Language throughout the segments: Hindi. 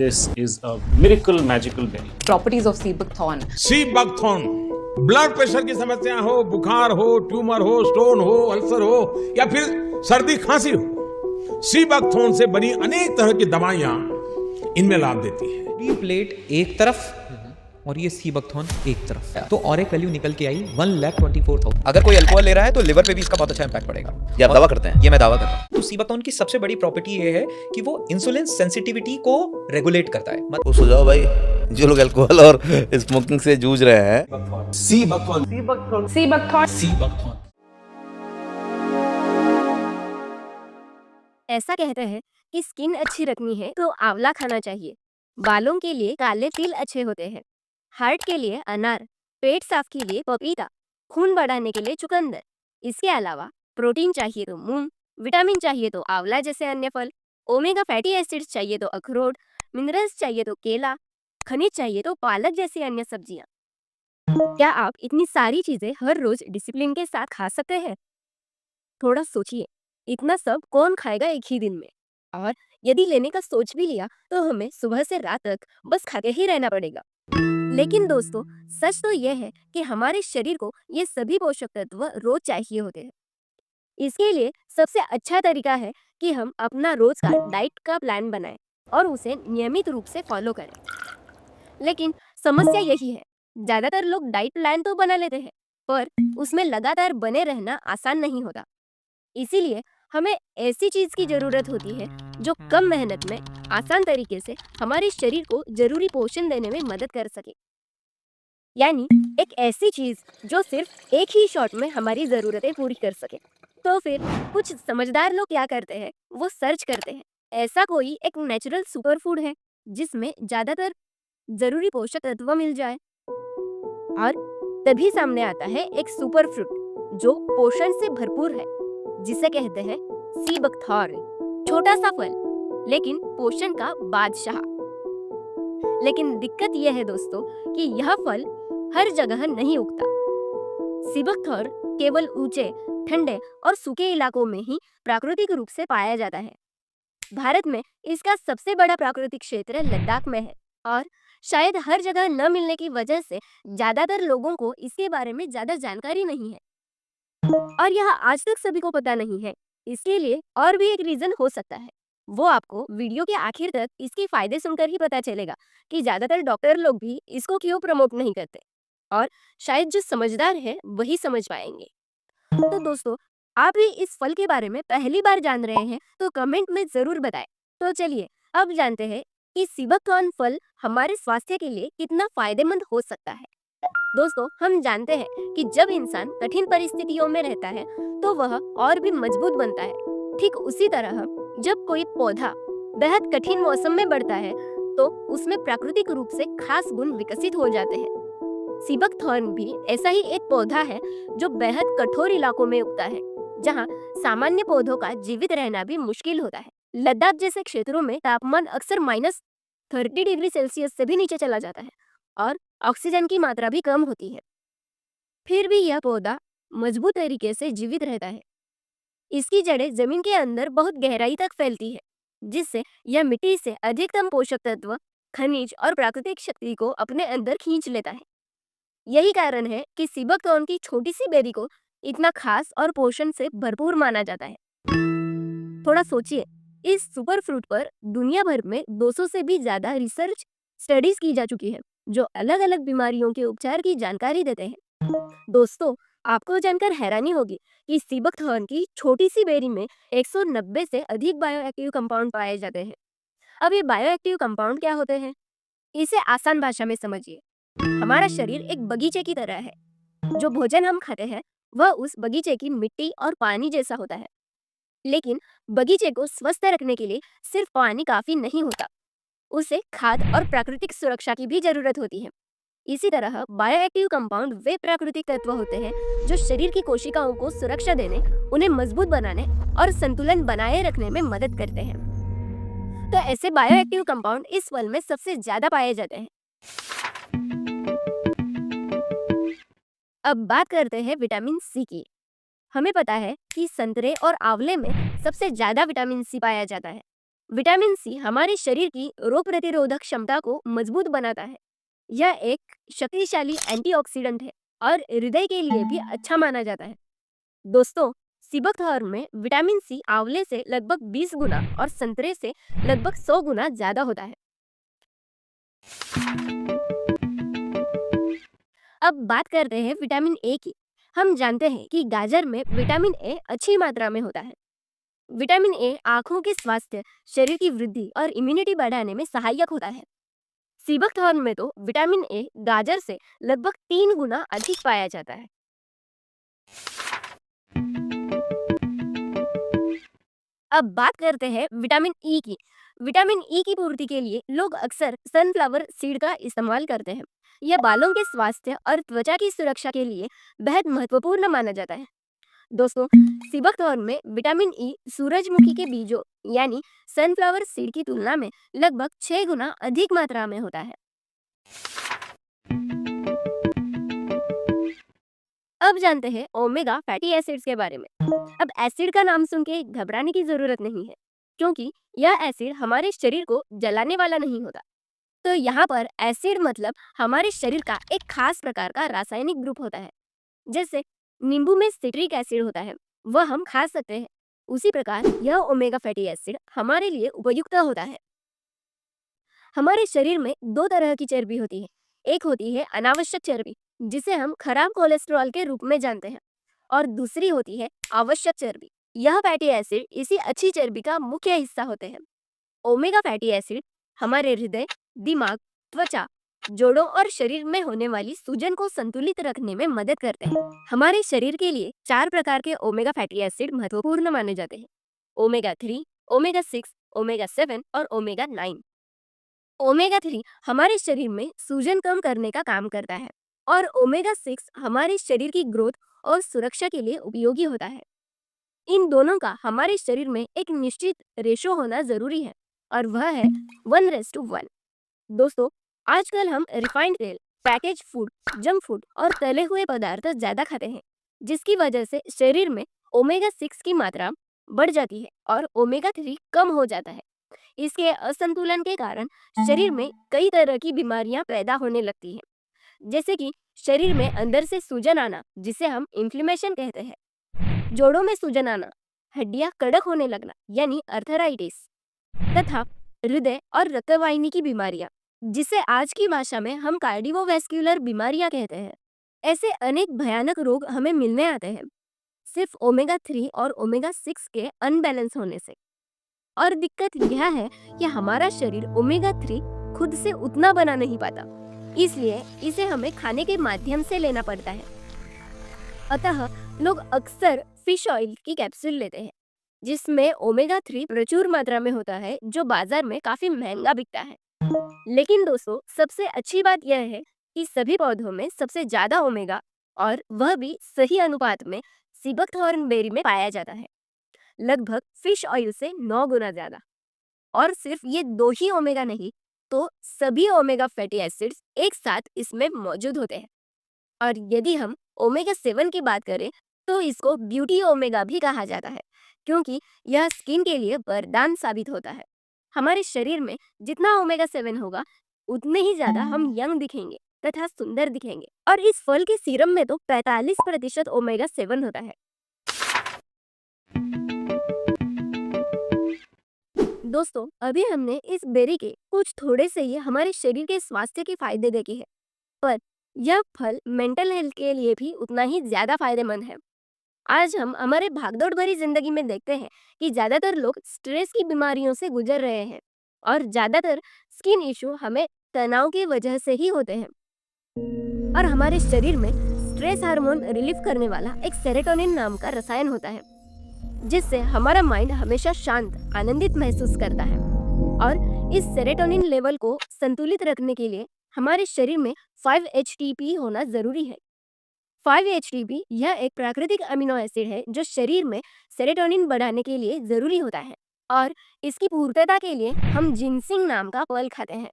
This is a miracle magical berry. Properties of sea buckthorn. Sea buckthorn blood pressure की समस्या हो, बुखार हो, ट्यूमर हो, स्टोन हो, अल्सर हो या फिर सर्दी खांसी हो, सी बकथॉर्न से बनी अनेक तरह की दवाइयां इनमें लाभ देती है। टी प्लेट एक तरफ और ये सी बकथॉर्न एक तरफ, तो और एक वैल्यू निकल के आई 1,24,000। अगर कोई अल्कोहल ले रहा है तो लिवर पे भी इसका बहुत अच्छा इंपैक्ट पड़ेगा। ये आप दावा करते हैं? ये मैं दावा करता हूँ। तो सी बकथॉर्न की सबसे बड़ी प्रॉपर्टी ये है कि वो इंसुलिन सेंसिटिविटी को रेगुलेट करता है। वो सुझाव भाई, जो लोग अल्कोहल और स्मोकिंग से जूझ रहे हैं, Sea buckthorn. ऐसा कहते हैं कि स्किन अच्छी रखनी है तो आंवला खाना चाहिए। बालों के लिए काले तिल अच्छे होते हैं। हार्ट के लिए अनार, पेट साफ के लिए पपीता, खून बढ़ाने के लिए चुकंदर। इसके अलावा प्रोटीन चाहिए तो मूंग, विटामिन चाहिए तो आंवला जैसे अन्य फल, ओमेगा फैटी एसिड्स चाहिए तो अखरोट, मिनरल्स चाहिए तो केला, खनिज चाहिए तो पालक जैसी अन्य सब्जियां। क्या आप इतनी सारी चीजें हर रोज डिसिप्लिन के साथ खा सकते हैं? थोड़ा सोचिए, इतना सब कौन खाएगा एक ही दिन में? और यदि लेने का सोच भी लिया तो हमें सुबह से रात तक बस खाते ही रहना पड़ेगा। लेकिन दोस्तों, सच तो यह है कि हमारे शरीर को ये सभी पोषक तत्व रोज चाहिए होते हैं। इसके लिए सबसे अच्छा तरीका है कि हम अपना रोज का डाइट का प्लान बनाएं और उसे नियमित रूप से फॉलो करें। लेकिन समस्या यही है, ज्यादातर लोग डाइट प्लान तो बना लेते हैं, पर उसमें लगातार बने रहना आसान नहीं होता। इसीलिए हमें ऐसी चीज की जरूरत होती है जो कम मेहनत में आसान तरीके से हमारे शरीर को जरूरी पोषण देने में मदद कर सके। यानी एक ऐसी चीज जो सिर्फ एक ही शॉट में हमारी जरूरतें पूरी कर सके। तो फिर कुछ समझदार लोग क्या करते हैं, वो सर्च करते हैं ऐसा कोई एक नेचुरल सुपर फूड है जिसमें ज्यादातर जरूरी पोषक तत्व मिल जाए, और तभी सामने आता है एक सुपर फ्रूट जो पोषण से भरपूर है, जिसे कहते हैं सी बकथॉर्न। छोटा सा फल लेकिन पोषण का बादशाह। लेकिन दिक्कत यह है दोस्तों कि यह फल हर जगह नहीं उगता। सी बकथॉर्न केवल ऊंचे, ठंडे और सूखे इलाकों में ही प्राकृतिक रूप से पाया जाता है। भारत में इसका सबसे बड़ा प्राकृतिक क्षेत्र लद्दाख में है, और शायद हर जगह न मिलने की वजह से ज्यादातर लोगों को इसके बारे में ज्यादा जानकारी नहीं है, और यह आज तक सभी को पता नहीं है। इसके लिए और भी एक रीजन हो सकता है, वो आपको वीडियो के आखिर तक इसके फायदे सुनकर ही पता चलेगा कि ज्यादातर डॉक्टर लोग भी इसको क्यों प्रमोट नहीं करते, और शायद जो समझदार है वही समझ पाएंगे। तो दोस्तों, आप भी इस फल के बारे में पहली बार जान रहे हैं तो कमेंट में जरूर बताएं। तो चलिए अब जानते हैं कि सी बकथॉर्न फल हमारे स्वास्थ्य के लिए कितना फायदेमंद हो सकता है। दोस्तों, हम जानते हैं कि जब इंसान कठिन परिस्थितियों में रहता है तो वह और भी मजबूत बनता है। ठीक उसी तरह जब कोई पौधा बेहद कठिन मौसम में बढ़ता है तो उसमें प्राकृतिक रूप से खास गुण विकसित हो जाते हैं। सी बकथॉर्न भी ऐसा ही एक पौधा है जो बेहद कठोर इलाकों में उगता है, जहाँ सामान्य पौधों का जीवित रहना भी मुश्किल होता है। लद्दाख जैसे क्षेत्रों में तापमान अक्सर -30 डिग्री सेल्सियस से भी नीचे चला जाता है और ऑक्सीजन की मात्रा भी कम होती है। फिर भी यह पौधा मजबूत तरीके से जीवित रहता है। इसकी जड़ें जमीन के अंदर बहुत गहराई तक फैलती है, जिससे यह मिट्टी से अधिकतम पोषक तत्व, खनिज और प्राकृतिक शक्ति को अपने अंदर खींच लेता है। यही कारण है कि सी बकथॉर्न की छोटी सी बेरी को इतना खास और पोषण से भरपूर माना जाता है। थोड़ा सोचिए, इस सुपर फ्रूट पर दुनिया भर में 200 से भी ज्यादा रिसर्च स्टडीज की जा चुकी है जो अलग अलग बीमारियों के उपचार की जानकारी देते हैं। दोस्तों, आपको जानकर हैरानी होगी कि सी बकथॉर्न की छोटी सी बेरी में 190 से अधिक बायोएक्टिव कंपाउंड पाए जाते हैं। अब ये बायोएक्टिव कंपाउंड क्या होते हैं, इसे आसान भाषा में समझिए। हमारा शरीर एक बगीचे की तरह है। जो भोजन हम खाते हैं वह उस बगीचे की मिट्टी और पानी जैसा होता है, लेकिन बगीचे को स्वस्थ रखने के लिए सिर्फ पानी काफी नहीं होता, उसे खाद और प्राकृतिक सुरक्षा की भी जरूरत होती है। इसी तरह बायोएक्टिव कंपाउंड वे प्राकृतिक तत्व होते हैं जो शरीर की कोशिकाओं को सुरक्षा देने, उन्हें मजबूत बनाने और संतुलन बनाए रखने में मदद करते हैं। तो ऐसे बायोएक्टिव कंपाउंड इस फल में सबसे ज्यादा पाए जाते हैं। अब बात करते हैं विटामिन सी की। हमें पता है कि संतरे और आंवले में सबसे ज्यादा विटामिन सी पाया जाता है। विटामिन सी हमारे शरीर की रोग प्रतिरोधक क्षमता को मजबूत बनाता है। यह एक शक्तिशाली एंटीऑक्सीडेंट है और हृदय के लिए भी अच्छा माना जाता है। दोस्तों, सीबकथॉर्न में विटामिन सी आंवले से लगभग 20 गुना और संतरे से लगभग 100 गुना ज्यादा होता है। अब बात करते हैं विटामिन ए की। हम जानते हैं कि गाजर में विटामिन ए अच्छी मात्रा में होता है। विटामिन ए आंखों के स्वास्थ्य, शरीर की वृद्धि और इम्यूनिटी बढ़ाने में सहायक होता है। सीबकथॉर्न में तो विटामिन ए गाजर से लगभग 3 गुना अधिक पाया जाता है। अब बात करते हैं विटामिन ई की। विटामिन ई की पूर्ति के लिए लोग अक्सर सनफ्लावर सीड का इस्तेमाल करते हैं। यह बालों के स्वास्थ्य और त्वचा की सुरक्षा के लिए बेहद महत्वपूर्ण माना जाता है। दोस्तों, सीबकथॉर्न में विटामिन ई सूरजमुखी के बीजों यानी सनफ्लावर सीड की तुलना में लगभग 6 गुना अधिक मात्रा में होता है। अब जानते हैं ओमेगा फैटी एसिड्स के बारे में। अब एसिड का नाम सुन के घबराने की जरूरत नहीं है, क्योंकि यह एसिड हमारे शरीर को जलाने वाला नहीं होता। तो यहाँ पर एसिड मतलब हमारे शरीर का एक खास प्रकार का रासायनिक ग्रुप होता है। जैसे नींबू में सिट्रिक एसिड होता है, वह हम खा सकते हैं। उसी प्रकार यह ओमेगा फैटी एसिड हमारे लिए उपयुक्त होता है। हमारे शरीर में 2 तरह की चर्बी होती है। एक होती है अनावश्यक चर्बी, जिसे हम खराब कोलेस्ट्रॉल के रूप में जानते हैं, और दूसरी होती है आवश्यक चर्बी। यह फैटी एसिड इसी अच्छी चर्बी का मुख्य हिस्सा होते हैं। ओमेगा फैटी एसिड हमारे हृदय, दिमाग, त्वचा, जोड़ों और शरीर में होने वाली सूजन को संतुलित रखने में मदद करते हैं। हमारे शरीर के लिए 4 प्रकार के ओमेगा फैटी एसिड महत्वपूर्ण माने जाते हैं: ओमेगा 3, ओमेगा 6, ओमेगा 7 और ओमेगा 9। ओमेगा 3 हमारे शरीर में सूजन कम करने का काम करता है, और ओमेगा 6 हमारे शरीर की ग्रोथ और सुरक्षा के लिए उपयोगी होता है। इन दोनों का हमारे शरीर में एक निश्चित रेशो होना जरूरी है, और वह है 1:1। दोस्तों, आजकल हम रिफाइंड तेल, पैकेज फूड, जंक फूड और तले हुए पदार्थ ज्यादा खाते हैं, जिसकी वजह से शरीर में ओमेगा 6 की मात्रा बढ़ जाती है और ओमेगा 3 कम हो जाता है। इसके असंतुलन के कारण शरीर में कई तरह की बीमारियां पैदा होने लगती हैं, जैसे कि शरीर में अंदर से सूजन आना, जिसे हम इन्फ्लेमेशन कहते हैं, जोड़ों में सूजन आना, हड्डियां कड़क होने लगना यानी अर्थराइटिस, तथा हृदय और रक्तवाहिनी की बीमारियां, जिसे आज की भाषा में हम कार्डियोवैस्कुलर बीमारियां कहते हैं। ऐसे अनेक भयानक रोग हमें मिलने आते हैं सिर्फ ओमेगा 3 और ओमेगा 6 के अनबैलेंस होने से। और दिक्कत यह है कि हमारा शरीर ओमेगा 3 खुद से उतना बना नहीं पाता, इसलिए इसे हमें खाने के माध्यम से लेना पड़ता है। अतः लोग अक्सर फिश ऑयल की कैप्सूल लेते हैं, जिसमें ओमेगा 3 प्रचुर मात्रा में होता है, जो बाजार में काफी महंगा बिकता है। लेकिन दोस्तों, सबसे अच्छी बात यह है कि सभी पौधों में सबसे ज्यादा ओमेगा, और वह भी सही अनुपात में, सीबकथॉर्न बेरी में पाया जाता है, लगभग फिश ऑयल से 9 गुना ज्यादा। और सिर्फ ये 2 ही ओमेगा नहीं, तो सभी ओमेगा फैटी एसिड्स एक साथ इसमें मौजूद होते हैं। और यदि हम ओमेगा 7 की बात करें, तो इसको ब्यूटी ओमेगा भी कहा जाता है, क्योंकि यह स्किन के लिए वरदान साबित होता है। हमारे शरीर में जितना ओमेगा 7 होगा, उतने ही ज्यादा हम यंग दिखेंगे तथा सुंदर दिखेंगे। और इस फल के सीरम में तो 45% ओमेगा 7 होता है। दोस्तों, अभी हमने इस बेरी के कुछ थोड़े से ही हमारे शरीर के स्वास्थ्य के फायदे देखे हैं, पर यह फल मेंटल हेल्थ के लिए भी उतना ही ज्यादा फायदेमंद है। आज हम हमारे भागदौड़ भरी जिंदगी में देखते हैं कि ज्यादातर लोग स्ट्रेस की बीमारियों से गुजर रहे हैं, और ज्यादातर स्किन इशू हमें तनाव की वजह से ही होते हैं। और हमारे शरीर में स्ट्रेस हार्मोन रिलीफ करने वाला एक सेरोटोनिन नाम का रसायन होता है, जिससे हमारा माइंड हमेशा शांत, आनंदित महसूस करता है। और इस सेरोटोनिन लेवल को संतुलित रखने के लिए हमारे शरीर में 5-HTP होना जरूरी है। 5-HTP यह एक प्राकृतिक अमीनो एसिड है जो शरीर में सेरोटोनिन बढ़ाने के लिए जरूरी होता है, और इसकी पूर्तता के लिए हम जिनसिंग नाम का फल खाते हैं,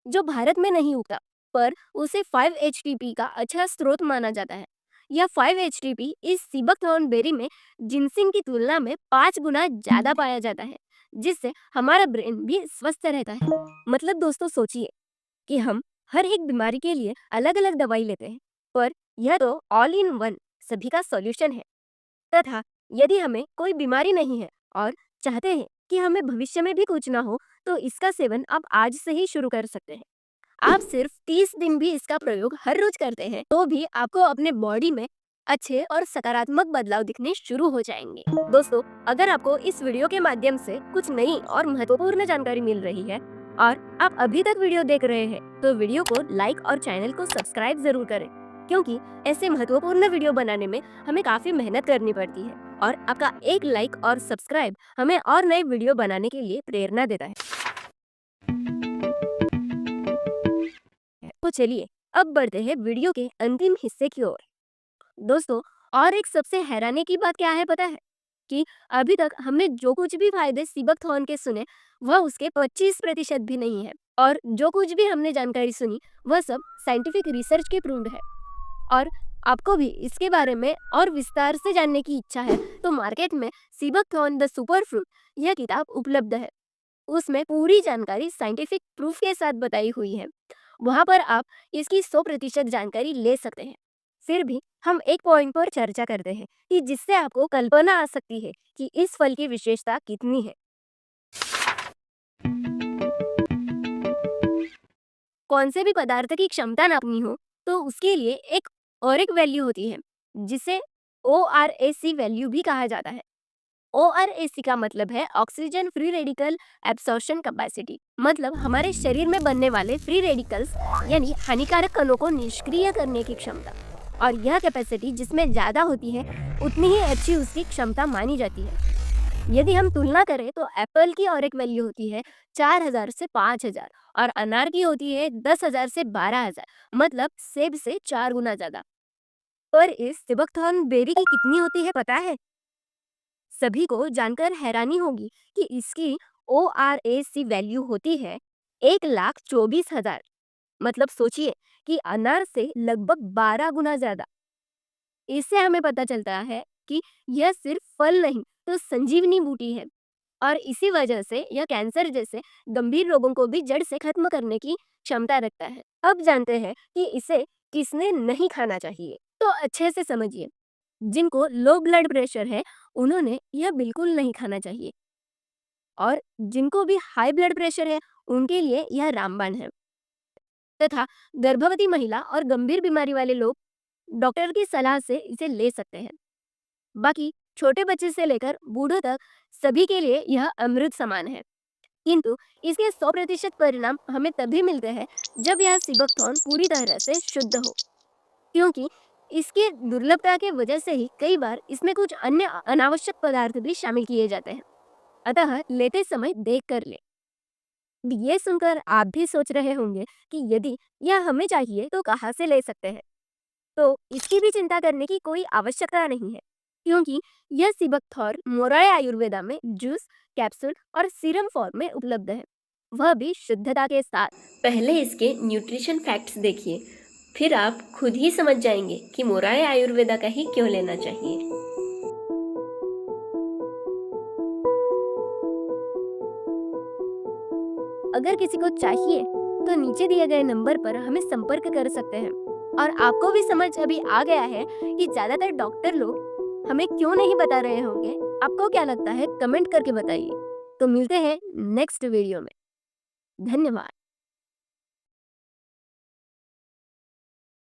जो भारत में नहीं उगता, पर उसे 5-HTP का अच्छा स्रोत माना जाता है। यह 5-HTP इस सीबकथॉर्न बेरी में जिनसिंग की तुलना में 5 गुना ज्यादा पाया जाता है, जिससे हमारा ब्रेन भी स्वस्थ रहता है। मतलब दोस्तों सोचिए कि हम हर एक बीमारी के लिए अलग अलग दवाई लेते हैं, पर यह तो ऑल इन वन सभी का सॉल्यूशन है। तथा यदि हमें कोई बीमारी नहीं है और चाहते हैं कि हमें भविष्य में भी कुछ ना हो, तो इसका सेवन आप आज से ही शुरू कर सकते हैं। आप सिर्फ 30 दिन भी इसका प्रयोग हर रोज करते हैं तो भी आपको अपने बॉडी में अच्छे और सकारात्मक बदलाव दिखने शुरू हो जाएंगे। दोस्तों, अगर आपको इस वीडियो के माध्यम से कुछ नई और महत्वपूर्ण जानकारी मिल रही है और आप अभी तक वीडियो देख रहे हैं, तो वीडियो को लाइक और चैनल को सब्सक्राइब जरूर करें, क्योंकि ऐसे महत्वपूर्ण वीडियो बनाने में हमें काफी मेहनत करनी पड़ती है और आपका एक लाइक और सब्सक्राइब हमें और नए वीडियो बनाने के लिए प्रेरणा देता है। तो चलिए अब बढ़ते हैं वीडियो के अंतिम हिस्से की ओर। दोस्तों, और एक सबसे हैरानी की बात क्या है पता है कि अभी तक हमने जो कुछ भी फायदे सीबकथॉर्न के सुने वह उसके 25% भी नहीं है, और जो कुछ भी हमने जानकारी सुनी वह सब साइंटिफिक रिसर्च के प्रूव्ड है। और आपको भी इसके बारे में और विस्तार से जानने की इच्छा है तो मार्केट में सीबकथॉर्न द सुपर फ्रूट यह किताब उपलब्ध है। उसमें पूरी जानकारी साइंटिफिक प्रूफ के साथ बताई हुई है। वहां पर आप इसकी 100% जानकारी ले सकते हैं। फिर भी हम एक पॉइंट पर चर्चा करते हैं कि जिससे आपको कल्पना आ सकती है कि इस फल की विशेषता कितनी है। कौन से भी पदार्थ की क्षमता नापनी हो तो उसके लिए एक और एक वैल्यू होती है जिसे ORAC वैल्यू भी कहा जाता है। ORAC का मतलब है oxygen free radical absorption capacity, मतलब हमारे शरीर में बनने वाले फ्री रेडिकल्स यानी हानिकारक कणों को निष्क्रिय करने की क्षमता। और यह कैपेसिटी जिसमें ज़्यादा होती है उतनी ही अच्छी उसकी क्षमता मानी जाती है। यदि हम तुलना करें तो एप्पल की और एक वैल्यू होती है 4000 से 5000 और अनार की होती है 10,000 से 12,000, मतलब सेब से 4 गुना ज़्यादा। पर इस सीबकथॉर्न बेरी की कितनी होती है पता है? सभी को जानकर हैरानी होगी कि इसकी ORAC वैल्यू होती है 1,24,000। मतलब सोचिए कि अनार से लगभग 12 गुना ज्यादा। इससे हमें पता चलता है कि यह सिर्फ फल नहीं तो संजीवनी बूटी है, और इसी वजह से यह कैंसर जैसे गंभीर रोगों को भी जड़ से खत्म करने की क्षमता रखता है। अब जानते हैं कि इसे किसने नहीं खाना चाहिए, तो अच्छे से समझिए। जिनको लो ब्लड प्रेशर है उन्होंने यह बिल्कुल नहीं खाना चाहिए, और जिनको भी हाई ब्लड प्रेशर है उनके लिए यह रामबाण है। तथा गर्भवती महिला और गंभीर बीमारी वाले लोग डॉक्टर की सलाह से इसे ले सकते हैं। बाकी छोटे बच्चे से लेकर बूढ़ों तक सभी के लिए यह अमृत समान है। किंतु इसके 100% परिणाम हमें तभी मिलते हैं जब यह सीबकथॉर्न पूरी तरह से शुद्ध हो, क्योंकि इसके दुर्लभता के वजह से ही कई बार इसमें कुछ अन्य अनावश्यक पदार्थ भी शामिल किए जाते हैं। अतः लेते समय देख कर ले। ये सुनकर आप भी सोच रहे होंगे कि यदि यह हमें चाहिए तो कहाँ से ले सकते हैं? तो इसकी भी चिंता करने की कोई आवश्यकता नहीं है, क्योंकि यह सीबकथॉर्न मोराय आयुर्वेदा में जूस, कैप्सूल और सीरम फॉर्म में उपलब्ध है, वह भी शुद्धता के साथ। पहले इसके न्यूट्रिशन फैक्ट्स देखिए, फिर आप खुद ही समझ जाएंगे कि मोराय आयुर्वेदा का ही क्यों लेना चाहिए। अगर किसी को चाहिए तो नीचे दिए गए नंबर पर हमें संपर्क कर सकते हैं। और आपको भी समझ अभी आ गया है कि ज्यादातर डॉक्टर लोग हमें क्यों नहीं बता रहे होंगे। आपको क्या लगता है कमेंट करके बताइए। तो मिलते हैं नेक्स्ट वीडियो में। धन्यवाद।